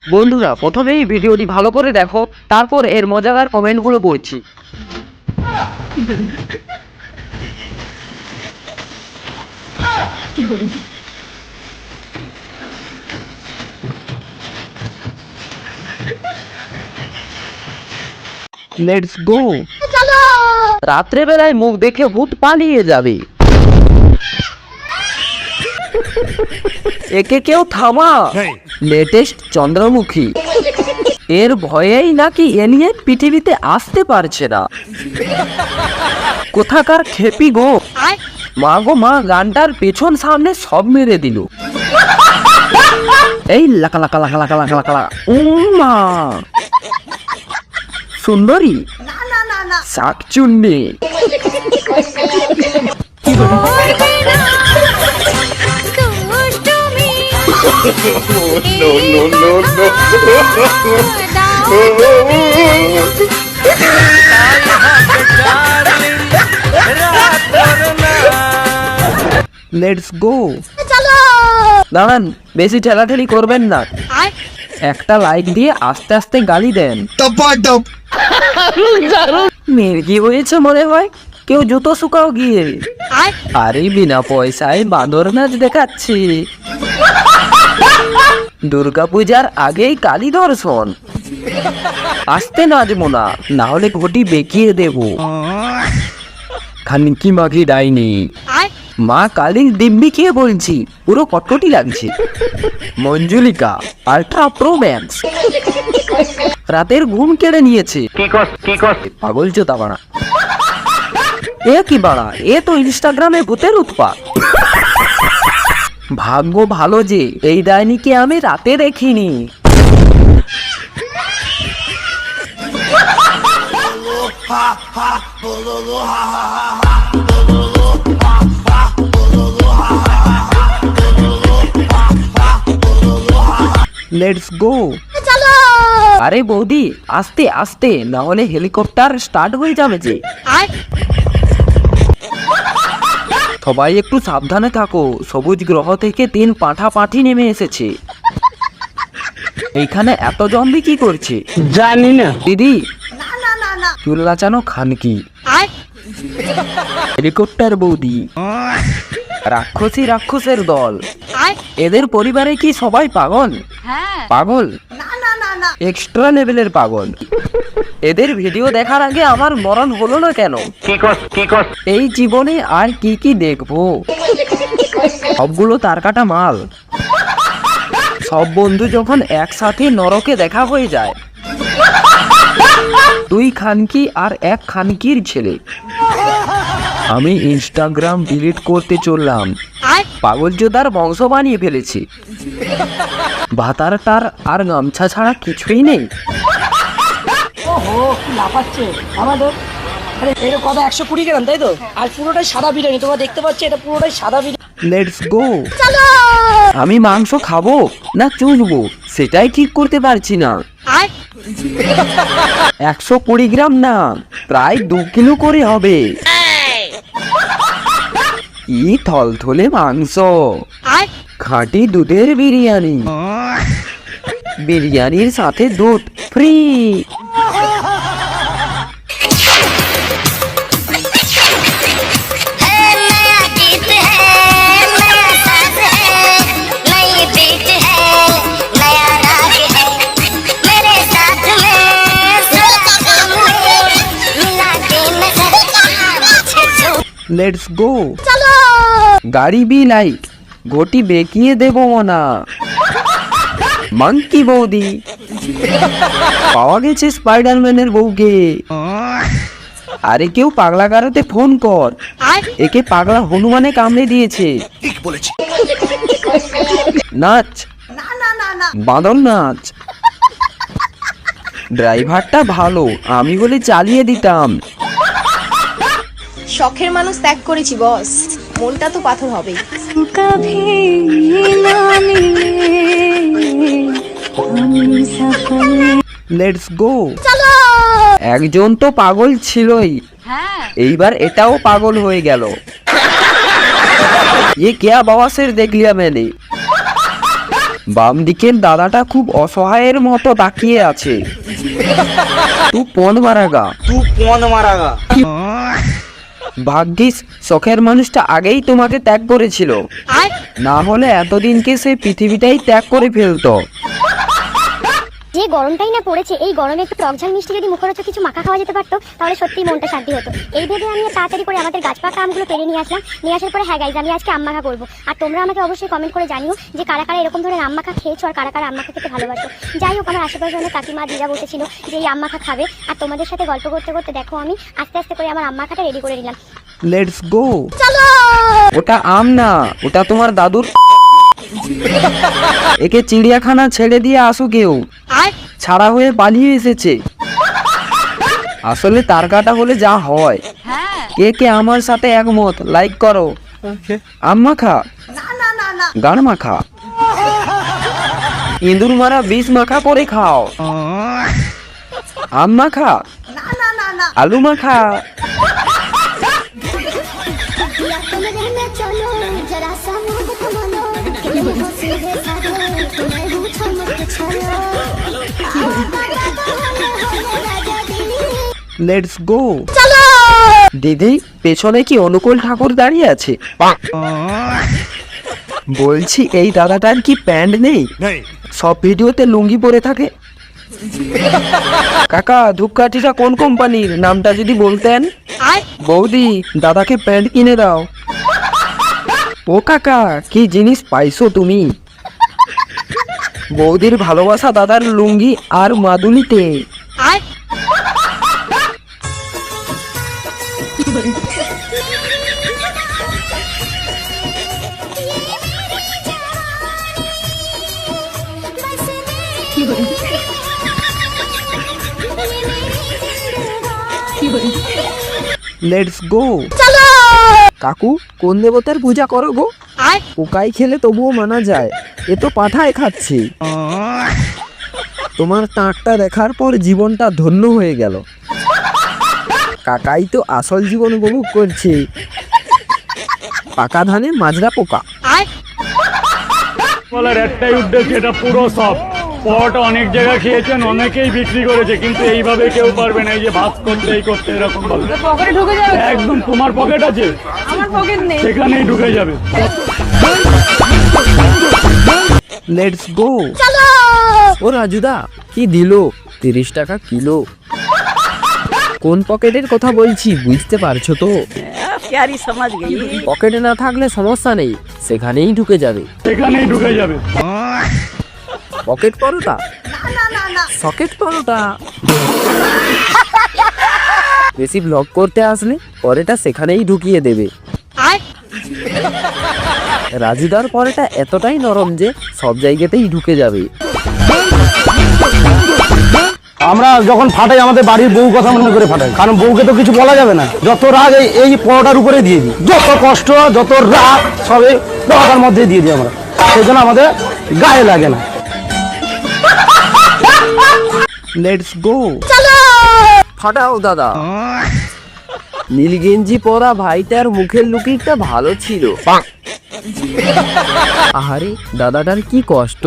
বন্ধুরা, প্রথমেই ভিডিওটি ভালো করে দেখো, তারপর এর মজাদার কমেন্টগুলো পড়ছি। Let's go. রাত্রে বেলায় মুখ দেখে ভূত পালিয়ে যাবে। একে কেউ থামা। লেটেস্ট চন্দ্রমুখী, এর ভয়েই নাকি এলিয়েন পৃথিবীতে আসতে পারছে না। কোথাকার খেপি গো। মা গো মা, গানটার পেছন সামনে সব মেরে দিল। এই লাকা লাকা লাকা লাকা লাকা লাকা লাকা। মা সুন্দরী শাকচুন্নি। Let's go. দাঁড়ান, বেশি ঠেলাঠেলি করবেন না। একটা লাইক দিয়ে আস্তে আস্তে গালি দেন। মেয়ের কি হয়েছে মনে হয়? কেউ জুতো শুকাও গিয়ে। আরে বিনা পয়সায় বাঁদর নাচ দেখাচ্ছি। দুর্গা পূজার আগেই কালী দর্শন। আসতে নাচবো না, না হলে ঘটি বেঁকিয়ে দেব। খানকি মাগি ডাইনি। মা কালীর দিব্যি খেয়ে বলছি, পুরো কটকটি লাগছে। Manjulika ultra pro max. রাতের ঘুম কেড়ে নিয়েছে। পাগল চোদা বাড়া। এ কি বাড়া, এ তো ইনস্টাগ্রামে ভূতের উৎপাত। ভাগ্য ভালো যে এই ডাইনিকে আমি রাতে দেখিনি। Let's go. আরে বৌদি, আস্তে আস্তে, না হলে হেলিকপ্টার স্টার্ট হয়ে যাবে যে। সবাই একটু সাবধানে থাকো, সবুজ গ্রহ থেকে 3 পাঁঠা পাঠি নেমে এসেছে। এইখানে এত জম্বি কি করছে জানি না। দিদি চুল লাচানো খানকি। হেলিকপ্টার বৌদি। রাক্ষসী রাক্ষসের দল। এদের পরিবারে কি সবাই পাগল? পাগল, এক্সট্রা লেভেলের পাগল। এদের ভিডিও দেখার আগে আমার মরণ হলো না কেন? এই জীবনে আর কি কি দেখবো? সবগুলো তার কাটা মাল। সব বন্ধু যখন একসাথে নরকে দেখা হয়ে যায়। 2 খানকি আর 1 খানকির ছেলে। আমি ইনস্টাগ্রাম ডিলিট করতে চললাম। পাগলজোদার বংশ বানিয়ে ফেলেছি। ভাতারটার আর গামছা ছাড়া কিছুই নেই। লাফাচ্ছে আমাদের। আরে এর কথা 120 গ্রাম, তাই তো? আর পুরোটাই সাদা বিরিয়ানি, তোমরা দেখতে পাচ্ছ এটা পুরোটাই সাদা বিরিয়ানি। Let's go. আমি মাংস খাবো না চুষবো সেটাই ঠিক করতে পারছি না। 120 গ্রাম না, প্রায় 2 কিলো করে হবে। কি থলথলে মাংস। খাঁটি দুধের বিরিয়ানি। বিরিয়ানির সাথে দুধ ফ্রি। Let's go. গাড়ি বি লাইক, ঘটি বেঁকিয়ে দেবো না। মাঙ্কি বৌদি। পাওয়া গেছে স্পাইডারম্যানের বউকে। আরে কেউ পাগলা গারোতে ফোন কর, একে পাগলা হনুমানে কামড়ে দিয়েছে। ঠিক বলেছি। নাচ, বাঁদর নাচ। ড্রাইভারটা ভালো, আমি বলে চালিয়ে দিতাম। শখের মানুষ ত্যাগ করেছি বস, মনটা তো পাথর হবে। Let's go. একজন তো পাগল ছিলই, এইবার এটাও পাগল হয়ে গেল। ये क्या बवासीर देख लिया मैंने। বাম দিকের দাদাটা খুব অসহায়ের মতো তাকিয়ে আছে। তুই পন মারাগা। ভাগ্যিস শখের মানুষটা আগেই তোমাকে ত্যাগ করেছিল, না হলে এতদিনকে সে পৃথিবীটাই ত্যাগ করে ফেলতো। যে গরমটাই না পড়েছে, এই গরমে একটু টক ঝাল মিষ্টি যদি মুখরোচক কিছু মাখা খাওয়া যেতে পারতো তাহলে সত্যিই মনটা শান্তি হতো। এই ভেবে আমি তাড়াতাড়ি করে আমাদের গাছ পাকা আমগুলো পেরে নিয়ে আসলাম। নিয়ে আসার পরে হ্যাঁ গাইজ, আমি আজকে আম মাখা করবো। আর তোমরা আমাকে অবশ্যই কমেন্ট করে জানিও যে কারা কারা এরকম ধরনের আম মাখা খেয়েছো আর কারা কারা আম মাখা খেতে ভালোবাসো। যাই হোক, আমার আশেপাশে অনেক কাকিমা দিদা বসেছিল যে এই আম মাখা খাবে, আর তোমাদের সাথে গল্প করতে করতে দেখো আমি আস্তে আস্তে করে আমার আম মাখাটা রেডি করে নিলাম। Let's go. চলো। ওটা আম না, ওটা তোমার দাদুর। একে চিড়িয়াখানা ছেড়ে দিয়ে আসো কেউ, ছাড়া হয়ে পালিয়ে এসেছে। আসলে তার কাটা হলে যা হয়। কে কে আমার সাথে একমত লাইক করো। আম মাখা, গান মাখা, ইঁদুর মারা বিষ মাখা করে খাও। আম মাখা, আলু মাখা। Let's go. দিদি, পেছনে কি অনুকূল ঠাকুর দাঁড়িয়ে আছে? বলছি এই দাদাটার কি প্যান্ট নেই? সব ভিডিওতে লুঙ্গি পরে থাকে। কাকা, ধূপকাঠিটা কোন কোম্পানির, নামটা যদি বলতেন। বৌদি, দাদাকে প্যান্ট কিনে দাও। ও কাকা, কি জিনিস পাইছো তুমি? বৌদির ভালোবাসা দাদার লুঙ্গি আর মাদুলিতে। Let's go. কাকু, কোন দেবতার পূজা করো গো? পোকাই খেলে তবুও মানা যায়, এ তো পাঠায় খাচ্ছে। তোমার তাকটা দেখার পর জীবনটা ধন্য হয়ে গেল। কাকাই তো আসল জীবন উপভোগ করছে। পাকা ধানে মাজরা পোকা। বলার একটাই উদ্দেশ্য, এটা পুরো সব পট অনেক জায়গায় খেয়েছেন, অনেকেই বিক্রি করেছে, কিন্তু এইভাবে কেউ পারবে না। এই যে ভাত করতে এই করতে এরকম বলবে পকেটে ঢুকে যাবে। একদম। তোমার পকেট আছে? আমার পকেট নেই। সেখানেই ঢুকে যাবে। Let's go. ও রাজুদা, কি দিল? 30 টাকা কিলো। কোন পকেটের কথা বলছি বুঝতে পারছো তো? প্যারি সমাজ গেই। পকেটে না থাকলে সমস্যা নেই, সেখানেই ঢুকে যাবে। সেখানেই ঢুকে যাবে। পকেট পরোটা, সকেট পরোটা। বেশি ব্লগ করতে আসলে পরেটা সেখানেই ঢুকিয়ে দেবে। রাজুদার পরেটা এতটাই নরম যে সব জায়গাতেই ঢুকে যাবে। আমরা যখন ফাটাই আমাদের বাড়ির বউ কথা মনে করে ফাটাই, কারণ বউকে তো কিছু বলা যাবে না। যত রাগ এই পরোটার উপরে দিয়ে দিই, যত কষ্ট যত রাগ সবে পরোটার মধ্যে দিয়ে দিই আমরা, সেই জন্য আমাদের গায়ে লাগে না। Let's go. ফাটাও দাদা। নীল গেঞ্জি পরা ভাইটার মুখের লুকিংটা ভালো ছিল। আহারে, দাদাটার কি কষ্ট।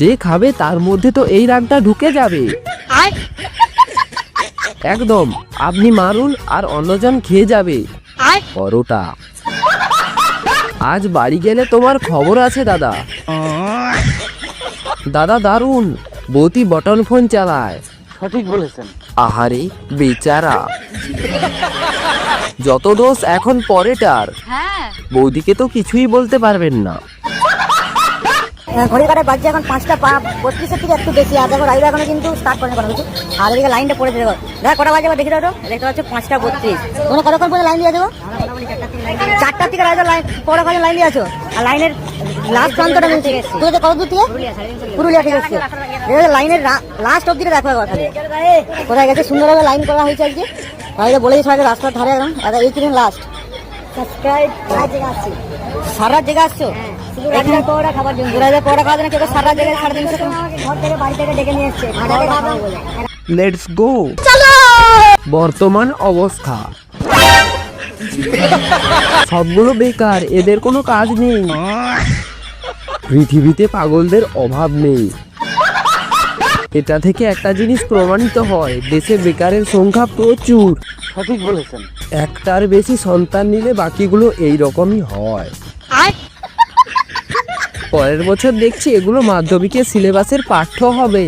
যে খাবে তার মধ্যে তো এই রাগটা ঢুকে যাবে। একদম, আপনি মারুন আর অন্যজন খেয়ে যাবে পরোটা। আজ বাড়ি গেলে তোমার খবর আছে দাদা। দাদা দারুন, বৌদি বটন ফোন চালায়। সঠিক বলেছেন। আহারে বেচারা, যত দোষ এখন পরেটার। বৌদিকে তো কিছুই বলতে পারবেন না। ঘড়ি কাটায় বাজছে এখন 5টা 32 থেকে একটু বেশি। আর দেখো রাইড এখনো কিন্তু স্টার্ট করেনি কোনো কিছু। আর এদিকে লাইনটা পড়ে দেবো। দেখ কটা বাজে দেখি দাও তো। দেখতে পাচ্ছ 5টা 32। তোমরা কতক্ষণ পর্যন্ত লাইন দিয়ে দেবো? 4টা থেকে রাইডার লাইন পড়া কাজে লাইন দিয়ে আছো। আর লাইনের লাস্ট প্রান্তটা মিলছে। তুই কত দূর থেকে? পুরুলিয়া থেকে এসছে। লাইনের লাস্ট অব্দি দেখো কথা। কোথায় গেছে? সুন্দরভাবে লাইন করা হয়েছে আজকে। তাহলে বলে দিচ্ছি রাস্তার ধারে একদম এই কিনে লাস্ট সাবস্ক্রাইব। সারা জায়গা আসছো এখানে পড়া খাবার জন্য। পড়া খাওয়ার জন্য কেউ সারা জায়গায় 350 ঘর থেকে বাড়ি থেকে ডেকে নিয়ে এসছে। Let's go. বর্তমান অবস্থা সবগুলো বেকার, এদের কোনো কাজ নেই। পৃথিবীতে পাগলদের অভাব নেই। এটা থেকে একটা জিনিস প্রমাণিত হয়, দেশে বেকারের সংখ্যা প্রচুর। সঠিক বলেছেন। একটার বেশি সন্তান নিলে বাকিগুলো এই রকমই হয়। পরের বছর দেখছি এগুলো মাধ্যমিকের সিলেবাসের পাঠ্য হবে।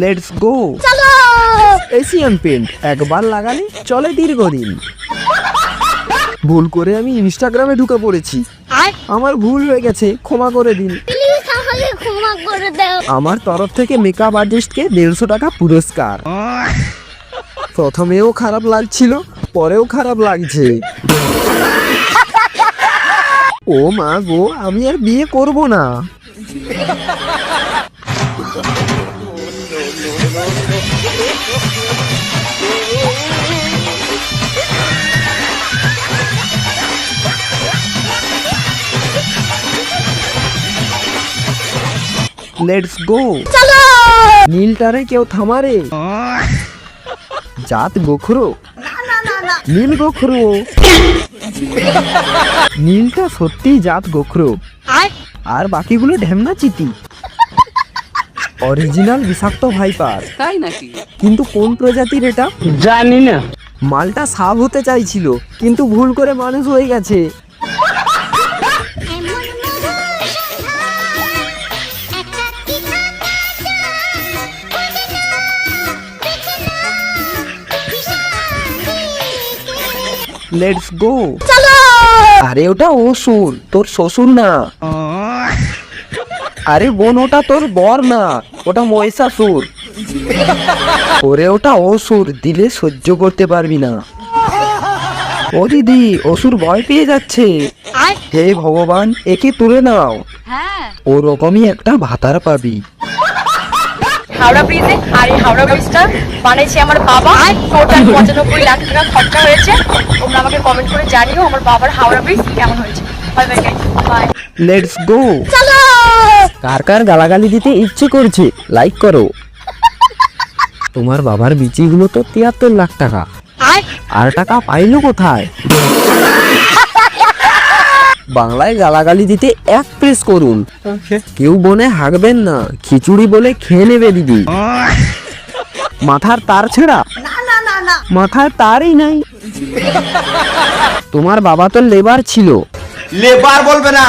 Let's go. এশিয়ান পেন্ট একবার লাগালে চলে দীর্ঘদিন। ভুল করে আমি ইনস্টাগ্রামে ঢুকে পড়েছি, আমার ভুল হয়ে গেছে, ক্ষমা করে দিন। আমার তরফ থেকে মেকআপ আর্টিস্টকে 150 টাকা পুরস্কার। প্রথমেও খারাপ লাগছিল, পরেও খারাপ লাগছে। ও মা গো, আমি আর বিয়ে করব না। Let's go. নীলটারে কেউ থামারে। জাত গোখরো, নীল গোখরো। নীলটা সত্যি জাত গোখরো, আর বাকিগুলো ঢেমনা চিতি। অরিজিনাল বিষাক্ত ভাইপার। তাই নাকি? কিন্তু কোন প্রজাতির এটা জানি না। মালটা সাপ হতে চাইছিল, কিন্তু ভুল করে মানুষ হয়ে গেছে। Let's go. আরে ওটা অসুর, তোর শ্বশুর না। আরে বোন, ওটা তোর বর না, ওটা মহিষাসুর। ওরে ওটা অসুর, দিলে সহ্য করতে পারবি না। ও দিদি, অসুর ভয় পেয়ে যাচ্ছে। হে ভগবান, একে তুলে নাও। ওরকমই একটা ভাতার পাবি। হাওড়া ব্রিজে, আর এই হাওড়া ব্রিজটা বানিয়েছে আমার বাবা। টোটাল 95 লাখ টাকা খরচা হয়েছে। তোমরা আমাকে কমেন্ট করে জানিও আমার বাবার হাওড়া ব্রিজ কেমন হয়েছে। Bye bye guys, bye. Let's go. কার কার গালাগালি দিতে ইচ্ছে করছে লাইক করো। তোমার বাবার বিচিগুলো তো 73 লাখ টাকা, আর টাকা পাইলো কোথায়? বাংলায় গালাগালি দিতে এক প্রেস করুন। কেউ বনে হাঁকবেন না, খিচুড়ি বলে খেয়ে নেবে দিদি। মাথার তার ছেঁড়া? মাথার তারই নাই। তোমার বাবা তো লেবার ছিল। লেবার বলবে না।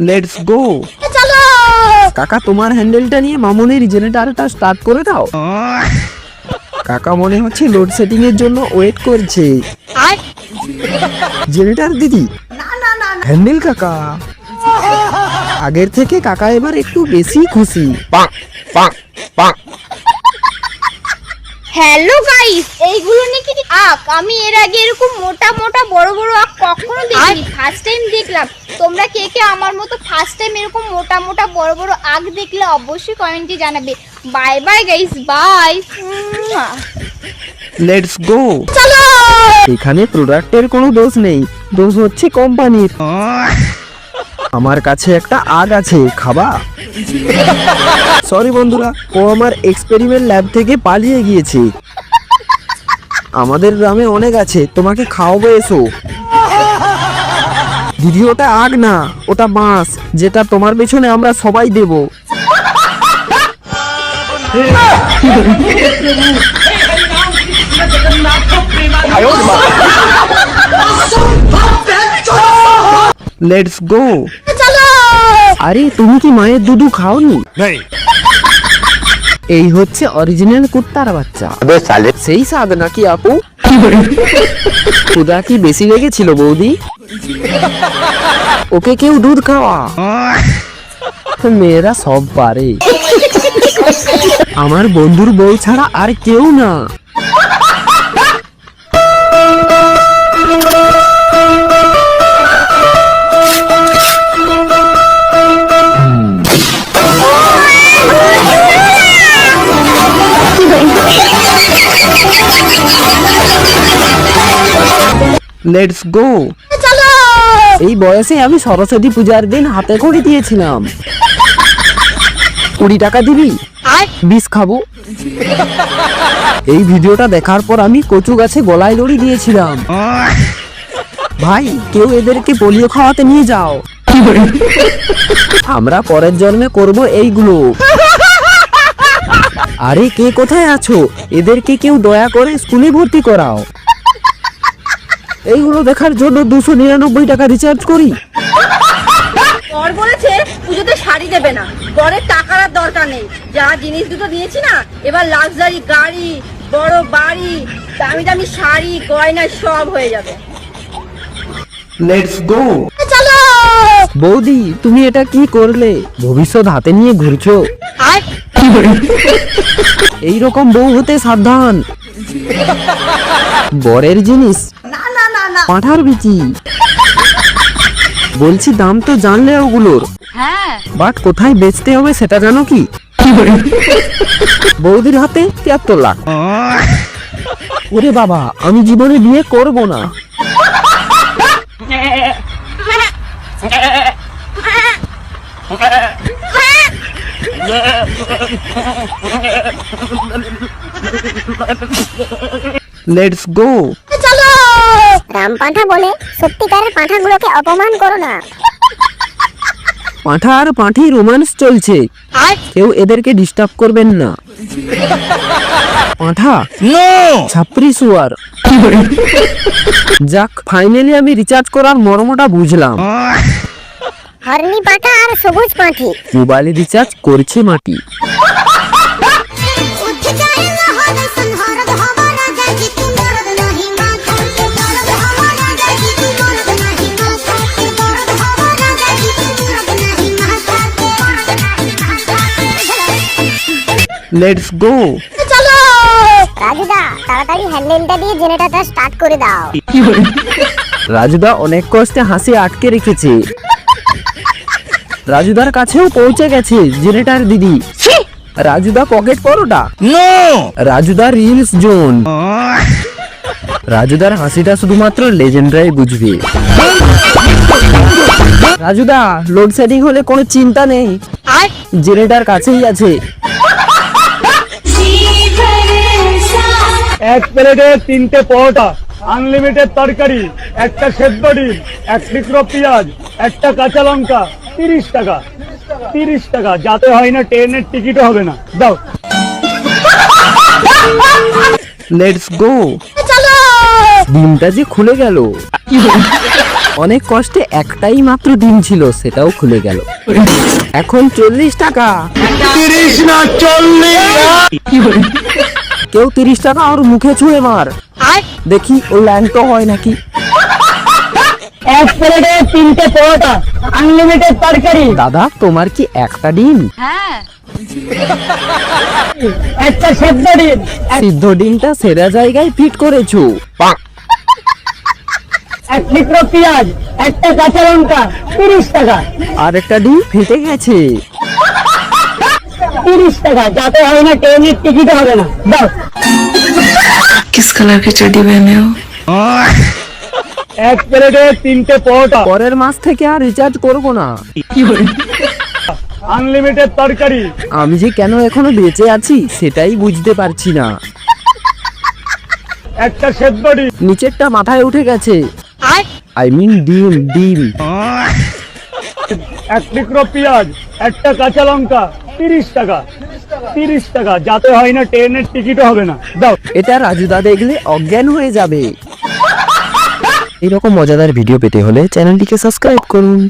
Let's go. কাকা, তোমার হ্যান্ডেলটা নিয়ে মামুনের জেনারেটরটা স্টার্ট করে দাও। কাকা মনে হচ্ছে লোডশেডিং এর জন্য ওয়েট করছে। জেনারেটর দিদি, হ্যান্ডেল কাকা। আগের থেকে কাকা এবার একটু বেশি খুশি। হ্যালো গাইস, এইগুলো নাকি আখ। আমি এর আগে এরকম মোটা মোটা বড় বড় আখ কখনো দেখিনি, ফার্স্ট টাইম দেখলাম। তোমরা কে কে আমার মতো ফার্স্ট টাইম এরকম মোটা মোটা বড় বড় আখ দেখলে অবশ্যই কমেন্টে জানাবে। Bye bye guys, bye. Let's go. এখানে প্রোডাক্টের কোনো দোষ নেই, দোষ হচ্ছে কোম্পানির। আমার কাছে একটা আগ আছে, খাবা? সরি বন্ধুরা, ও আমার এক্সপেরিমেন্ট ল্যাব থেকে পালিয়ে গিয়েছে। আমাদের গ্রামে অনেক আছে, তোমাকে খাওয়াবো, এসো। দিদি, ওটা আগ না, ওটা বাঁশ, যেটা তোমার পেছনে আমরা সবাই দেব। Let's go. আরে তুমি কি মায়ের দুধ খাওনি? এই হচ্ছে অরিজিনাল কুত্তার বাচ্চা। সেই স্বাদ নাকি আপু? খুদা কি বেশি লেগেছিল বৌদি? ওকে কেউ দুধ খাওয়া। মেয়েরা সব পারে। আমার বন্ধুর বউ ছাড়া আর কেউ না। Let's go. এই বয়সে আমি সরস্বতী পূজার দিন হাতে করে দিয়েছিলাম। 20 টাকা দিবি? বিষ খাবো। এই ভিডিওটা দেখার পর আমি কচু গাছে গলায় লড়ি দিয়েছিলাম। ভাই কেউ এদেরকে পোলিও খাওয়াতে নিয়ে যাও। আমরা পরের জন্মে করব এইগুলো। আরে কে কোথায় আছো? এদেরকে কেউ দয়া করে স্কুলে ভর্তি করাও। এইগুলো দেখার জন্য 299 টাকা রিচার্জ করি। বর বলেছে পুজোতে শাড়ি দেবে না, বরের টাকার আর দরকার নেই। যা জিনিস দুটো দিয়েছি না, এবার লাক্সারি গাড়ি, বড় বাড়ি, দামি দামি শাড়ি, গয়না সব হয়ে যাবে। Let's go. বৌদি তুমি এটা কি করলে? ভবিষ্যৎ হাতে নিয়ে ঘুরছো। এইরকম বউ হতে সাবধান। বরের জিনিস পাঁঠার বিচি। বলছি দাম তো জানলে ওগুলোর, বাট কোথায় বেচতে হবে সেটা জানো কি? বৌদির হাতে 73 লাখ। ওরে বাবা, আমি জীবনে বিয়ে করব না। Let's go. রাম পাঁঠা বলে সত্যিকারের পাঁঠাগুলোকে অপমান করো না। পাঁঠা আর পাঁঠি রোমান্স চলছে, কেউ এদেরকে ডিস্টার্ব করবেন না। পাঁঠা ছাপরি সুয়ার। যাক, ফাইনালি আমি রিচার্জ করার মর্মটা বুঝলাম। হরনি পাঁঠা আর সবুজ পাঁঠি। মোবাইলে রিচার্জ করছে মাটি। Let's go. রাজুদা তাড়াতাড়ি হ্যান্ডেলটা দিয়ে জেনারেটরটা স্টার্ট করে দাও। রাজুদা অনেক কষ্টে হাসি আটকে রেখেছে। রাজুদার কাছেও পৌঁছে গেছে জেনারেটর দিদি। রাজুদা পকেট পরোটা। রাজুদা রিলস জোন। রাজুদার হাসিটা শুধুমাত্র লেজেন্ডরাই বুঝবে। রাজুদা লোডশেডিং হলে কোনো চিন্তা নেই, জেনারেটর কাছেই আছে। এক প্লেটে 3টে পরোটা, আনলিমিটেড তরকারি, একটা সেদ্ধ ডিম, 1 টুকরো পেঁয়াজ, একটা কাঁচা লঙ্কা, 30 টাকা। 30 টাকা, যাতে হয় না ট্রেনের টিকিটও হবে না। দাও। Let's go. ডিমটা যে খুলে গেল। অনেক কষ্টে একটাই মাত্র ডিম ছিল, সেটাও খুলে গেল। এখন 40 টাকা। 30 না 40। কেউ 30 টাকা আর মুখে ছুঁড়ে মার, দেখি ও ল্যাংটো হয় নাকি। এক প্লেটে 3টে পরোটা, আনলিমিটেড তরকারি। দাদা তোমার কি একটা ডিম? একটা সেদ্ধ ডিম, সিদ্ধ ডিমটা সেরা জায়গায় ফিট করেছো। 1 টুকরো পেঁয়াজ, একটা কাঁচা লঙ্কা, 30 টাকা। আর একটা ডিম ফেটে গেছে। 30 টাকা, যাতে হয় না ট্রেনের টিকিট হবে না। দাও। किस कलर की चड्डी पहने हो? এক প্লেটে 3টে পরোটা, পরের মাস থেকে আর রিচার্জ করবো না। আনলিমিটেড তরকারি। আমি যে কেন এখনো বেঁচে আছি সেটাই বুঝতে পারছি না। একটা সেদ্ধ ডিম। নিচেরটা মাথায় উঠে গেছে। আই মিন ডিম ডিম। 1 টুকরো পেঁয়াজ, একটা কাঁচা লঙ্কা, 30 টাকা। 30 টাকা, যাতে হয় না ট্রেনের টিকিটও হবে না। দাও। এটা রাজুদা দেখলে অজ্ঞান হয়ে যাবে। এরকম মজাদার ভিডিও পেতে হলে চ্যানেলটিকে সাবস্ক্রাইব করুন।